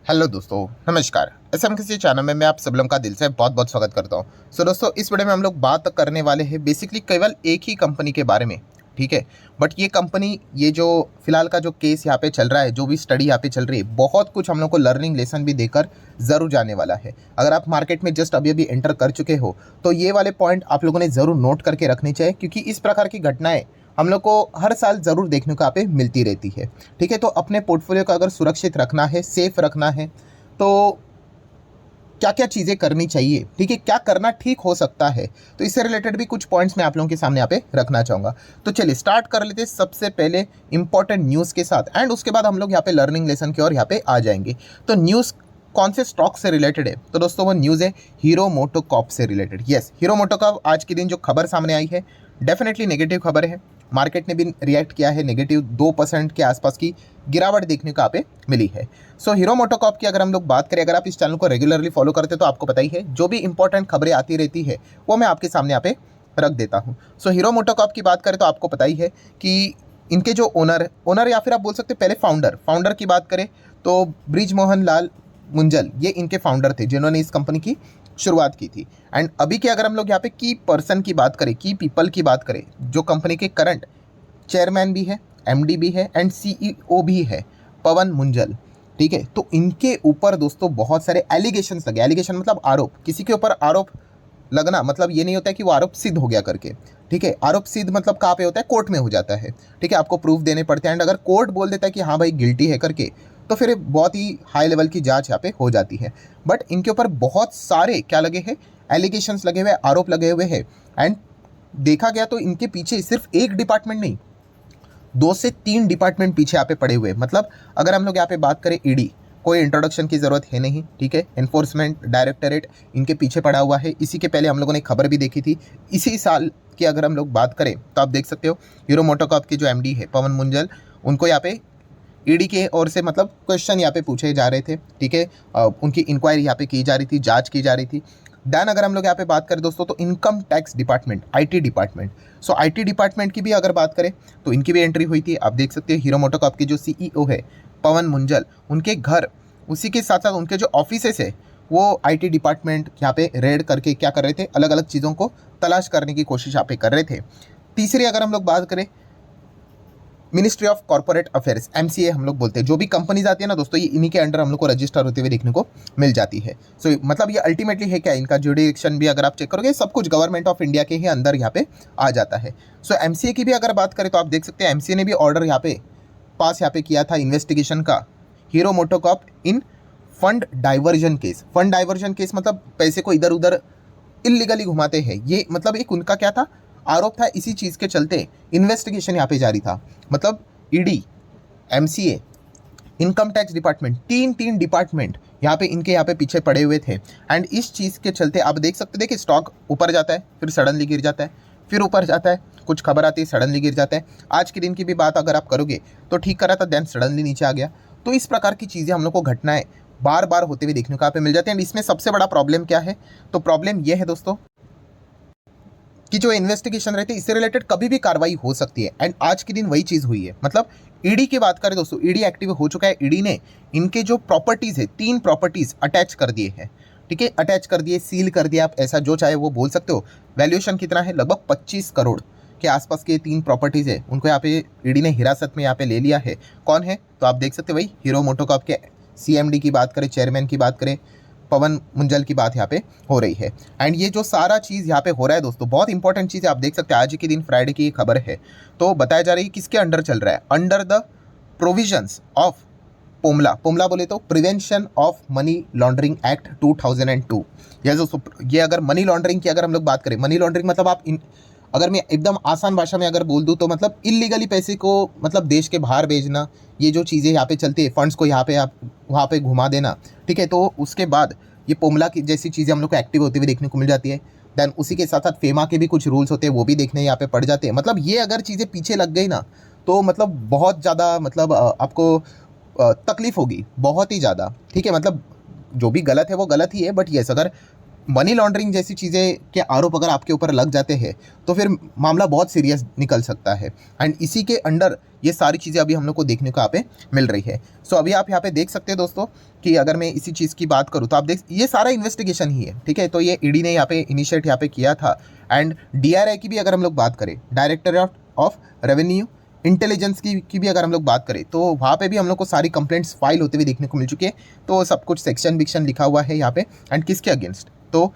Hello दोस्तों, नमस्कार। SM किसी चैनल में मैं आप सब लोगों का दिल से बहुत बहुत स्वागत करता हूं। दोस्तों, इस वीडियो में हम लोग बात करने वाले हैं बेसिकली केवल एक ही कंपनी के बारे में। ठीक है, बट ये कंपनी, ये जो फिलहाल का जो केस यहाँ पे चल रहा है, जो भी स्टडी यहाँ पे चल रही है, बहुत कुछ हम लोग को लर्निंग लेसन भी देकर ज़रूर जाने वाला है। अगर आप मार्केट में जस्ट अभी अभी एंटर कर चुके हो तो ये वाले पॉइंट आप लोगों ने ज़रूर नोट करके रखने चाहिए, क्योंकि इस प्रकार की घटनाएं हम लोग को हर साल ज़रूर देखने को यहाँ पे मिलती रहती है। ठीक है, तो अपने पोर्टफोलियो को अगर सुरक्षित रखना है, सेफ रखना है, तो क्या क्या चीज़ें करनी चाहिए, ठीक है, क्या करना ठीक हो सकता है, तो इससे रिलेटेड भी कुछ पॉइंट्स मैं आप लोगों के सामने यहाँ पे रखना चाहूँगा। तो चलिए स्टार्ट कर लेते हैं सबसे पहले इंपॉर्टेंट न्यूज़ के साथ, एंड उसके बाद हम लोग यहाँ पे लर्निंग लेसन की ओर यहाँ पे आ जाएंगे। तो न्यूज़ कौन से स्टॉक से रिलेटेड है? तो दोस्तों वो न्यूज़ है हीरो मोटोकॉर्प से रिलेटेड। यस, हीरो मोटोकॉर्प आज के दिन जो खबर सामने आई है, डेफिनेटली नेगेटिव खबर है। मार्केट ने भी रिएक्ट किया है, नेगेटिव 2% के आसपास की गिरावट देखने को यहाँ पे मिली है। सो हीरो मोटोकॉर्प की अगर हम लोग बात करें, अगर आप इस चैनल को रेगुलरली फॉलो करते तो आपको पता ही है, जो भी इंपॉर्टेंट खबरें आती रहती है वो मैं आपके सामने यहाँ पे रख देता हूँ। सो हीरो मोटोकॉर्प की बात करें तो आपको पता ही है कि इनके जो ओनर या फिर आप बोल सकते पहले फाउंडर की बात करें तो ब्रिजमोहन लाल मुंजल, ये इनके फाउंडर थे जिन्होंने इस कंपनी की शुरुआत की थी। एंड अभी के अगर हम लोग यहाँ पे की पर्सन की बात करें, की पीपल की बात करें, जो कंपनी के करंट चेयरमैन भी है, एमडी भी है एंड सीईओ भी है, पवन मुंजल। ठीक है, तो इनके ऊपर दोस्तों बहुत सारे एलिगेशंस लगे। एलिगेशन मतलब आरोप, किसी के ऊपर आरोप लगना मतलब ये नहीं होता है कि वो आरोप सिद्ध हो गया करके। ठीक है, आरोप सिद्ध मतलब कहाँ पे होता है? कोर्ट में हो जाता है। ठीक है, आपको प्रूफ देने पड़ते हैं, एंड अगर कोर्ट बोल देता है कि हाँ भाई गिल्टी है करके, तो फिर बहुत ही हाई लेवल की जांच यहाँ पे हो जाती है। बट इनके ऊपर बहुत सारे क्या लगे हैं? एलिगेशंस लगे हुए, आरोप लगे हुए हैं। एंड देखा गया तो इनके पीछे सिर्फ एक डिपार्टमेंट नहीं, 2 से 3 डिपार्टमेंट पीछे यहाँ पे पड़े हुए। मतलब अगर हम लोग यहाँ पे बात करें, ईडी, कोई इंट्रोडक्शन की ज़रूरत है नहीं। ठीक है, एनफोर्समेंट डायरेक्टरेट इनके पीछे पड़ा हुआ है। इसी के पहले हम लोगों ने खबर भी देखी थी, इसी साल की अगर हम लोग बात करें तो आप देख सकते हो हीरो मोटोकॉर्प के जो एमडी है पवन मुंजल, उनको यहाँ पे ईडी के ओर से मतलब क्वेश्चन यहाँ पे पूछे जा रहे थे। ठीक है, उनकी इंक्वायरी यहाँ पे की जा रही थी, जांच की जा रही थी। देन अगर हम लोग यहाँ पे बात करें दोस्तों तो income tax department, IT department. So IT department की भी अगर बात करें तो इनकी भी एंट्री हुई थी। आप देख सकते हो हीरो मोटोकॉर्प के जो सीईओ है पवन मुंजल, उनके घर, उसी के साथ साथ उनके जो ऑफिसेस है, वो आईटी डिपार्टमेंट यहाँ पे रेड करके क्या कर रहे थे? अलग अलग चीज़ों को तलाश करने की कोशिश यहाँ पे कर रहे थे। तीसरी अगर हम लोग बात करें, ministry of corporate affairs, MCA हम लोग बोलते हैं। जो भी कंपनीज आती है ना दोस्तों, ये इन्हीं के अंडर हम लोग को रजिस्टर होते हुए देखने को मिल जाती है। सो मतलब ये अल्टीमेटली है क्या, इनका जुडिक्शन भी अगर आप चेक करोगे, सब कुछ गवर्नमेंट ऑफ इंडिया के ही अंदर यहाँ पे आ जाता है। सो एमसीए की भी अगर बात करें तो आप देख सकते हैं एमसीए ने भी ऑर्डर यहाँ पे पास यहाँ पे किया था इन्वेस्टिगेशन का, Hero MotoCorp in fund diversion case. Fund diversion case मतलब पैसे को इधर उधर इलीगली घुमाते हैं, ये मतलब एक उनका क्या था? आरोप था। इसी चीज़ के चलते इन्वेस्टिगेशन यहाँ पे जारी था। मतलब ED, MCA, income tax department, तीन तीन डिपार्टमेंट यहाँ पे पीछे पड़े हुए थे। एंड इस चीज़ के चलते आप देख सकते थे कि स्टॉक ऊपर जाता है, फिर सडनली गिर जाता है, फिर ऊपर जाता है, कुछ खबर आती है, सडनली गिर जाता है। आज के दिन की भी बात अगर आप करोगे तो ठीक करा था, देन सडनली नीचे आ गया। तो इस प्रकार की चीज़ें हम लोग को घटनाएं बार बार होते हुए देखने को यहाँ पे मिल जाते हैं। एंड इसमें सबसे बड़ा प्रॉब्लम क्या है? तो प्रॉब्लम यह है दोस्तों कि जो इन्वेस्टिगेशन रहती है, इससे रिलेटेड कभी भी कार्रवाई हो सकती है। एंड आज के दिन वही चीज़ हुई है। मतलब ईडी की बात करें दोस्तों, ईडी एक्टिव हो चुका है। ईडी ने इनके जो प्रॉपर्टीज़ है, 3 प्रॉपर्टीज़ अटैच कर दिए हैं। ठीक है, अटैच कर दिए, सील कर दिया, आप ऐसा जो चाहे वो बोल सकते हो। वैल्यूएशन कितना है? लगभग 25 करोड़ के आसपास के 3 प्रॉपर्टीज़ है, उनको यहाँ पे ईडी ने हिरासत में यहाँ पे ले लिया है। कौन है? तो आप देख सकते हो वही हीरो मोटोकॉर्प के सीएमडी की बात करें, चेयरमैन की बात करें, पवन मुंजल की बात यहाँ पे हो रही है। एंड ये जो सारा चीज़ यहाँ पे हो रहा है दोस्तों, बहुत इंपॉर्टेंट चीज़ है। आप देख सकते हैं आज के दिन फ्राइडे की खबर है, तो बताया जा रही है किसके अंडर चल रहा है? Under the provisions of PMLA. PMLA बोले तो prevention of money laundering act 2002। यह दोस्तों, ये अगर मनी लॉन्ड्रिंग की अगर हम लोग बात करें, मनी लॉन्ड्रिंग मतलब आप अगर मैं एकदम आसान भाषा में अगर बोल दूँ तो मतलब इलीगली पैसे को मतलब देश के बाहर भेजना, ये जो चीज़ें यहाँ पे चलती है, फंड्स को यहाँ पे आप वहाँ पे घुमा देना। ठीक है, तो उसके बाद ये पोमला की जैसी चीज़ें हम लोग को एक्टिव होती हुई देखने को मिल जाती है। देन उसी के साथ साथ फेमा के भी कुछ रूल्स होते हैं, वो भी देखने यहाँ पे पड़ जाते हैं। मतलब ये अगर चीज़ें पीछे लग गई ना, तो मतलब बहुत ज़्यादा मतलब आपको तकलीफ होगी, बहुत ही ज़्यादा। ठीक है, मतलब जो भी गलत है वो गलत ही है, बट येस, अगर मनी लॉन्ड्रिंग जैसी चीज़ें के आरोप अगर आपके ऊपर लग जाते हैं तो फिर मामला बहुत सीरियस निकल सकता है। एंड इसी के अंडर ये सारी चीज़ें अभी हम लोग को देखने को यहाँ पे मिल रही है। सो अभी आप यहाँ पे देख सकते हैं दोस्तों कि अगर मैं इसी चीज़ की बात करूँ तो आप देख, ये सारा इन्वेस्टिगेशन ही है, ठीक है। तो ये ईडी ने यहाँ पे इनिशिएट यहाँ पे किया था। एंड डीआरआई की भी अगर हम लोग बात करें, डायरेक्टरेट ऑफ रेवेन्यू इंटेलिजेंस की भी अगर हम लोग बात करें, तो वहाँ पे भी हम लोग को सारी कंप्लेंट्स फाइल होते हुए देखने को मिल चुकी है। तो सब कुछ सेक्शन विक्शन लिखा हुआ है यहाँ पे। एंड किसके अगेंस्ट, तो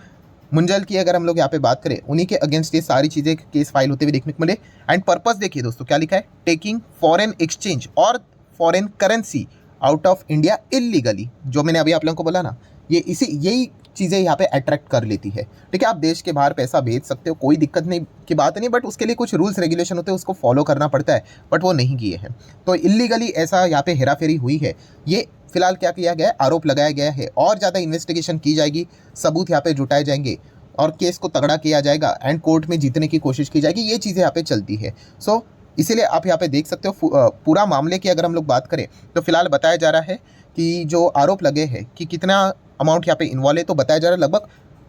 मुंजल की अगर हम लोग यहाँ पे बात करें, उन्हीं के अगेंस्ट ये सारी चीज़ें केस फाइल होते हुए देखने को मिले। एंड पर्पस देखिए दोस्तों क्या लिखा है, टेकिंग फॉरेन एक्सचेंज और foreign currency out of India illegally. जो मैंने अभी आप लोगों को बोला ना, ये यही चीज़ें यहाँ पे अट्रैक्ट कर लेती है, ठीक है। आप देश के बाहर पैसा भेज सकते हो, कोई दिक्कत नहीं की बात नहीं, बट उसके लिए कुछ रूल्स रेगुलेशन होते हैं, उसको फॉलो करना पड़ता है, बट वो नहीं किए हैं। तो इलीगली ऐसा यहाँ पे हेराफेरी हुई है। ये फिलहाल क्या किया गया है, आरोप लगाया गया है। और ज़्यादा इन्वेस्टिगेशन की जाएगी, सबूत यहाँ पे जुटाए जाएंगे और केस को तगड़ा किया जाएगा एंड कोर्ट में जीतने की कोशिश की जाएगी। ये चीज़ें यहाँ पे चलती है। सो इसीलिए आप यहाँ पे देख सकते हो पूरा मामले की अगर हम लोग बात करें तो फिलहाल बताया जा रहा है कि जो आरोप लगे हैं कि कितना अमाउंट यहाँ पे इन्वॉल्व है, तो बताया जा रहा है लगभग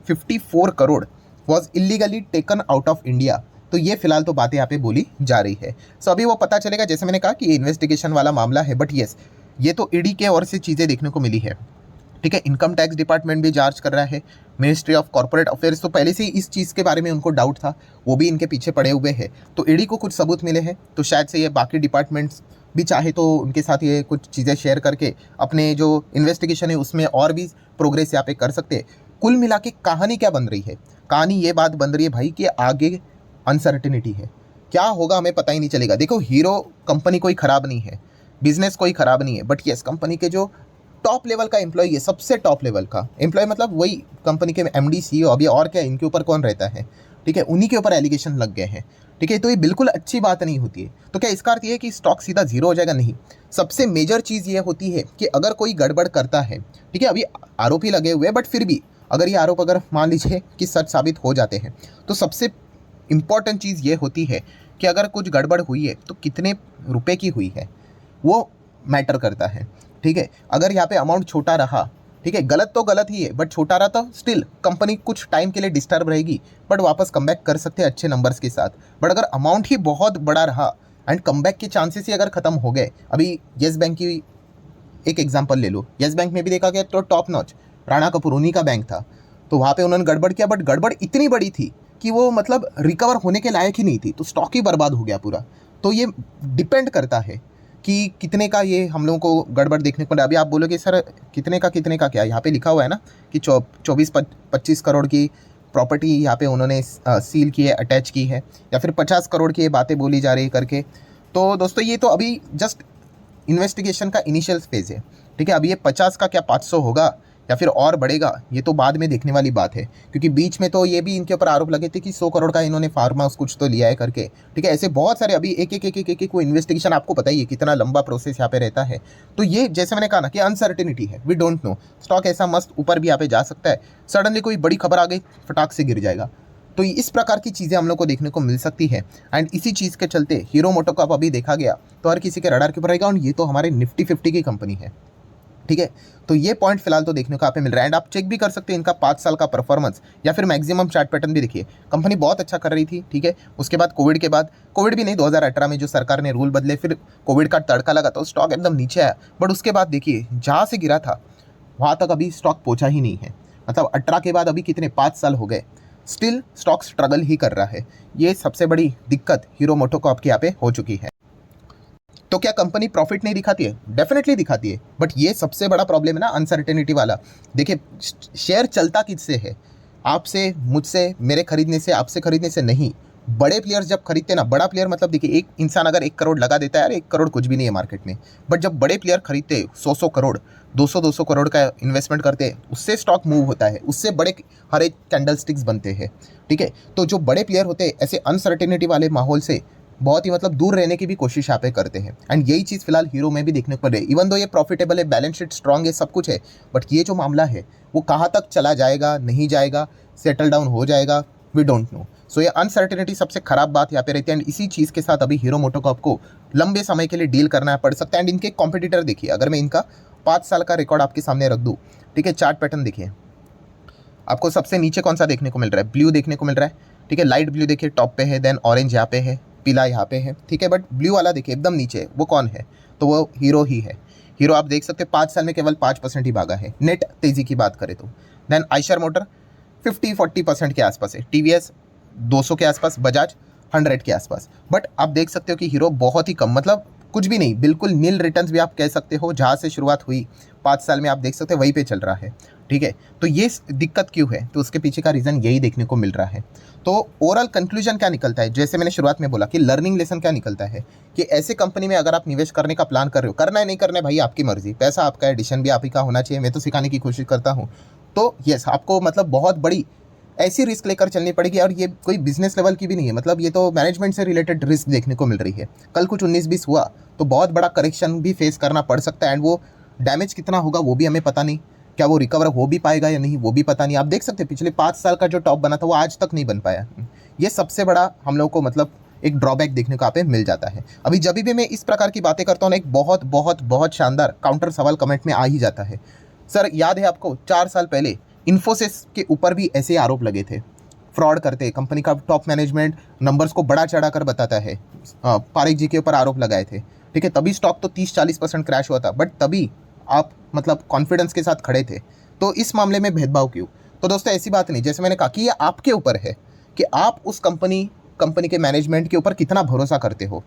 54 crore was illegally taken out of India. तो ये फिलहाल तो बातें यहाँ पे बोली जा रही है। सो अभी वो पता चलेगा, जैसे मैंने कहा कि ये इन्वेस्टिगेशन वाला मामला है, बट येस ये तो ईडी के ओर से चीज़ें देखने को मिली है, ठीक है। इनकम टैक्स डिपार्टमेंट भी जांच कर रहा है, मिनिस्ट्री ऑफ कॉर्पोरेट अफेयर्स तो पहले से ही इस चीज़ के बारे में उनको डाउट था, वो भी इनके पीछे पड़े हुए हैं। तो ईडी को कुछ सबूत मिले हैं, तो शायद से ये बाकी डिपार्टमेंट्स भी चाहे तो उनके साथ ये कुछ चीज़ें शेयर करके अपने जो इन्वेस्टिगेशन है उसमें और भी प्रोग्रेस यहाँ पे कर सकते हैं। कुल मिला के कहानी क्या बन रही है, कहानी ये बात बन रही है भाई कि आगे अनसर्टिनिटी है, क्या होगा हमें पता ही नहीं चलेगा। देखो हीरो कंपनी कोई ख़राब नहीं है, बिजनेस कोई ख़राब नहीं है, बट येस कंपनी के जो टॉप लेवल का एम्प्लॉय है, सबसे टॉप लेवल का एम्प्लॉय, मतलब वही कंपनी के एमडी सीईओ, अभी और क्या इनके ऊपर कौन रहता है, ठीक है, उन्हीं के ऊपर एलिगेशन लग गए हैं, ठीक है। तो ये बिल्कुल अच्छी बात नहीं होती है। तो क्या इसका अर्थ ये है कि स्टॉक सीधा जीरो हो जाएगा? नहीं। सबसे मेजर चीज़ ये होती है कि अगर कोई गड़बड़ करता है, ठीक है, अभी आरोप ही लगे हुए हैं, बट फिर भी अगर ये आरोप अगर मान लीजिए कि सच साबित हो जाते हैं, तो सबसे इम्पॉर्टेंट चीज़ ये होती है कि अगर कुछ गड़बड़ हुई है तो कितने रुपए की हुई है, वो मैटर करता है, ठीक है। अगर यहाँ पे अमाउंट छोटा रहा, ठीक है, गलत तो गलत ही है, बट छोटा रहा तो स्टिल कंपनी कुछ टाइम के लिए डिस्टर्ब रहेगी, बट वापस कमबैक कर सकते हैं अच्छे नंबर्स के साथ। बट अगर अमाउंट ही बहुत बड़ा रहा एंड कमबैक के चांसेस ही अगर खत्म हो गए, अभी येस बैंक की एक एग्जांपल ले लो, येस बैंक में भी देखा गया तो टॉप नॉच राणा कपूर उन्हीं का बैंक था, तो वहाँ पे उन्होंने गड़बड़ किया, बट गड़बड़ इतनी बड़ी थी कि वो मतलब रिकवर होने के लायक ही नहीं थी, तो स्टॉक ही बर्बाद हो गया पूरा। तो ये डिपेंड करता है कि कितने का ये हम लोगों को गड़बड़ देखने को मिला। अभी आप बोलोगे सर कितने का क्या, यहाँ पे लिखा हुआ है ना कि 24-25 करोड़ की प्रॉपर्टी यहाँ पे उन्होंने सील की है, अटैच की है, या फिर 50 करोड़ की ये बातें बोली जा रही करके। तो दोस्तों ये तो अभी जस्ट इन्वेस्टिगेशन का इनिशियल फेज़ है, ठीक है। अभी ये 50 का क्या 500 होगा या फिर और बढ़ेगा, ये तो बाद में देखने वाली बात है, क्योंकि बीच में तो ये भी इनके ऊपर आरोप लगे थे कि 100 करोड़ का इन्होंने फार्म हाउस कुछ तो लिया है करके, ठीक है। ऐसे बहुत सारे अभी एक वो इन्वेस्टिगेशन, आपको पता ही है कितना लंबा प्रोसेस यहाँ पे रहता है। तो ये जैसे मैंने कहा ना कि अनसर्टिनिटी है, वी डोंट नो, स्टॉक ऐसा मस्त ऊपर भी यहाँ पे जा सकता है, सडनली कोई बड़ी खबर आ गई फटाक से गिर जाएगा। तो इस प्रकार की चीज़ें हम लोग को देखने को मिल सकती है। एंड इसी चीज़ के चलते हीरो मोटोकॉर्प अभी देखा गया तो हर किसी के रडार के ऊपर रहेगा, और ये तो हमारे निफ्टी 50 की कंपनी है, ठीक है। तो ये पॉइंट फिलहाल तो देखने को यहाँ पे मिल रहा है। एंड आप चेक भी कर सकते हैं इनका 5 साल का परफॉर्मेंस, या फिर मैक्सिमम चार्ट पैटर्न भी देखिए, कंपनी बहुत अच्छा कर रही थी, ठीक है। उसके बाद कोविड भी नहीं, 2018 में जो सरकार ने रूल बदले, फिर कोविड का तड़का लगा तो स्टॉक एकदम नीचे आया, बट उसके बाद देखिए जहाँ से गिरा था वहाँ तक अभी स्टॉक पहुँचा ही नहीं है। मतलब 18 के बाद अभी कितने 5 साल हो गए, स्टिल स्टॉक स्ट्रगल ही कर रहा है। ये सबसे बड़ी दिक्कत हीरो मोटोकॉर्प के यहाँ पे हो चुकी है। तो क्या कंपनी प्रॉफिट नहीं दिखाती है? डेफिनेटली दिखाती है, बट ये सबसे बड़ा प्रॉब्लम है ना अनसर्टेनिटी वाला। देखिए शेयर चलता किससे है, आपसे, मुझसे, मेरे खरीदने से, आपसे खरीदने से नहीं। बड़े प्लेयर्स जब खरीदते ना, बड़ा प्लेयर मतलब देखिए एक इंसान अगर 1 करोड़ लगा देता है, यार 1 करोड़ कुछ भी नहीं है मार्केट में, बट जब बड़े प्लेयर खरीदते 100 करोड़ 200 करोड़ का इन्वेस्टमेंट करते हैं, उससे स्टॉक मूव होता है, उससे बड़े हर एक कैंडल स्टिक्स बनते हैं, ठीक है। तो जो बड़े प्लेयर होते हैं ऐसे अनसर्टेनिटी वाले माहौल से बहुत ही मतलब दूर रहने की भी कोशिश यहाँ पे करते हैं। एंड यही चीज़ फिलहाल हीरो में भी देखने को मिल रही है। इवन दो ये प्रॉफिटेबल है, बैलेंस शीट स्ट्रांग है, सब कुछ है, बट ये जो मामला है वो कहाँ तक चला जाएगा, नहीं जाएगा, सेटल डाउन हो जाएगा, वी डोंट नो। सो ये अनसर्टेनिटी सबसे खराब बात यहाँ पे रहती है। एंड इसी चीज़ के साथ अभी हीरो मोटोकॉर्प को लंबे समय के लिए डील करना पड़ सकता है। एंड इनके कॉम्पिटिटर देखिए, अगर मैं इनका 5 साल का रिकॉर्ड आपके सामने रख दूँ, ठीक है, चार्ट पैटर्न देखिए, आपको सबसे नीचे कौन सा देखने को मिल रहा है? ब्लू देखने को मिल रहा है, ठीक है। लाइट ब्लू देखिए टॉप पे है, देन ऑरेंज यहाँ पे है, पीला यहाँ पे है, ठीक है। बट ब्लू वाला देखिए एकदम नीचे है, वो कौन है? तो वो हीरो ही है। हीरो आप देख सकते हैं 5 साल में केवल 5% ही भागा है, नेट तेजी की बात करें तो। देन आइशर मोटर 50-40% के आसपास है, टीवीएस 200 के आसपास, बजाज 100 के आसपास। बट आप देख सकते हो कि हीरो बहुत ही कम, मतलब कुछ भी नहीं, बिल्कुल नील रिटर्न्स भी आप कह सकते हो। जहाँ से शुरुआत हुई 5 साल में आप देख सकते हो वहीं पे चल रहा है, ठीक है। तो ये दिक्कत क्यों है? तो उसके पीछे का रीज़न यही देखने को मिल रहा है। तो ओवरऑल कंक्लूजन क्या निकलता है? जैसे मैंने शुरुआत में बोला कि लर्निंग लेसन क्या निकलता है कि ऐसे कंपनी में अगर आप निवेश करने का प्लान कर रहे हो, करना है नहीं करना है भाई आपकी मर्जी, पैसा आपका है, डिसीजन भी आप ही का होना चाहिए, मैं तो सिखाने की कोशिश करता हूँ। तो यस, आपको मतलब बहुत बड़ी ऐसी रिस्क लेकर चलनी पड़ेगी, और ये कोई बिजनेस लेवल की भी नहीं है, मतलब ये तो मैनेजमेंट से रिलेटेड रिस्क देखने को मिल रही है। कल कुछ 19-20 हुआ तो बहुत बड़ा करेक्शन भी फेस करना पड़ सकता है, एंड वो डैमेज कितना होगा वो भी हमें पता नहीं, क्या वो रिकवर हो भी पाएगा या नहीं वो भी पता नहीं। आप देख सकते हैं पिछले 5 साल का जो टॉप बना था वो आज तक नहीं बन पाया। ये सबसे बड़ा हम लोग को मतलब एक ड्रॉबैक देखने को यहाँ पे मिल जाता है। अभी जब भी मैं इस प्रकार की बातें करता हूँ ना, एक बहुत बहुत बहुत शानदार काउंटर सवाल कमेंट में आ ही जाता है। सर याद है आपको 4 साल पहले इन्फोसिस के ऊपर भी ऐसे आरोप लगे थे, फ्रॉड करते, कंपनी का टॉप मैनेजमेंट नंबर्स को बड़ा चढ़ा कर बताता है, पारेख जी के ऊपर आरोप लगाए थे, ठीक है। तभी स्टॉक तो 30-40% क्रैश हुआ था, बट तभी आप मतलब कॉन्फिडेंस के साथ खड़े थे। तो इस मामले में भेदभाव क्यों? तो दोस्तों ऐसी बात नहीं, जैसे मैंने कहा कि ये आपके ऊपर है कि आप उस कंपनी के मैनेजमेंट के ऊपर कितना भरोसा करते हो,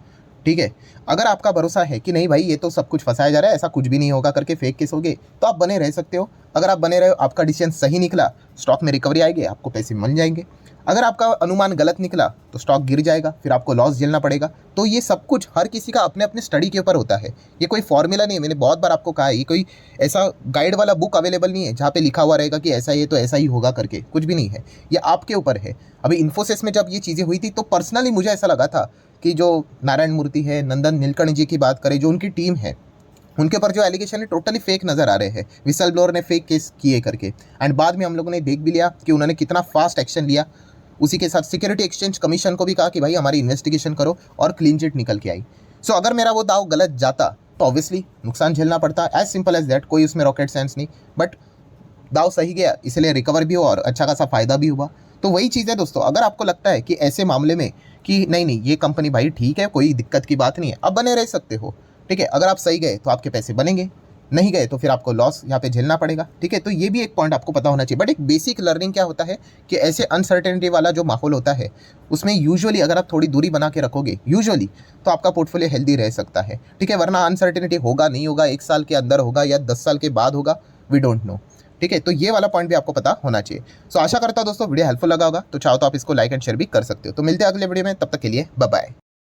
ठीक है। अगर आपका भरोसा है कि नहीं भाई ये तो सब कुछ फंसाया जा रहा है, ऐसा कुछ भी नहीं होगा करके फेक के सोगे, तो आप बने रह सकते हो। अगर आप बने रहे हो, आपका डिसीजन सही निकला, स्टॉक में रिकवरी आएगी, आपको पैसे मिल जाएंगे। अगर आपका अनुमान गलत निकला तो स्टॉक गिर जाएगा, फिर आपको लॉस झेलना पड़ेगा। तो ये सब कुछ हर किसी का अपने अपने स्टडी के ऊपर होता है, ये कोई फॉर्मूला नहीं है। मैंने बहुत बार आपको कहा है, ये कोई ऐसा गाइड वाला बुक अवेलेबल नहीं है जहाँ पे लिखा हुआ रहेगा कि ऐसा ये तो ऐसा ही होगा करके, कुछ भी नहीं है, ये आपके ऊपर है। अभी इन्फोसिस में जब ये चीज़ें हुई थी तो पर्सनली मुझे ऐसा लगा था कि जो नारायण मूर्ति है, नंदन नीलकंठ जी की बात करें, जो उनकी टीम है, उनके ऊपर जो एलिगेशन है टोटली फेक नज़र आ रहे हैं, विसल ब्लोअर ने फेक केस किए करके। एंड बाद में हम लोगों ने देख भी लिया कि उन्होंने कितना फास्ट एक्शन लिया। उसी के साथ सिक्योरिटी एक्सचेंज कमीशन को भी कहा कि भाई हमारी इन्वेस्टिगेशन करो, और क्लीन चिट निकल के आई। सो अगर मेरा वो दाव गलत जाता तो ऑब्वियसली नुकसान झेलना पड़ता, एज सिंपल एज दैट, कोई उसमें रॉकेट साइंस नहीं। बट दाव सही गया, इसलिए रिकवर भी हुआ और अच्छा खासा फायदा भी हुआ। तो वही चीज़ है दोस्तों, अगर आपको लगता है कि ऐसे मामले में कि नहीं नहीं ये कंपनी भाई ठीक है, कोई दिक्कत की बात नहीं है, अब बने रह सकते हो, ठीक है। अगर आप सही गए तो आपके पैसे बनेंगे, नहीं गए तो फिर आपको लॉस यहाँ पे झेलना पड़ेगा, ठीक है। तो ये भी एक पॉइंट आपको पता होना चाहिए। बट एक बेसिक लर्निंग क्या होता है कि ऐसे अनसर्टेनिटी वाला जो माहौल होता है उसमें यूजुअली अगर आप थोड़ी दूरी बना के रखोगे यूजुअली, तो आपका पोर्टफोलियो हेल्दी रह सकता है, ठीक है। वरना अनसर्टेनिटी होगा नहीं होगा, 1 साल के अंदर होगा या 10 साल के बाद होगा, वी डोंट नो, ठीक है। तो ये वाला पॉइंट भी आपको पता होना चाहिए। सो आशा करता हूँ दोस्तों वीडियो हेल्पफुल लगा होगा, तो चाहो तो आप इसको लाइक एंड शेयर भी कर सकते हो। तो मिलते हैं अगले वीडियो में, तब तक के लिए बाय बाय।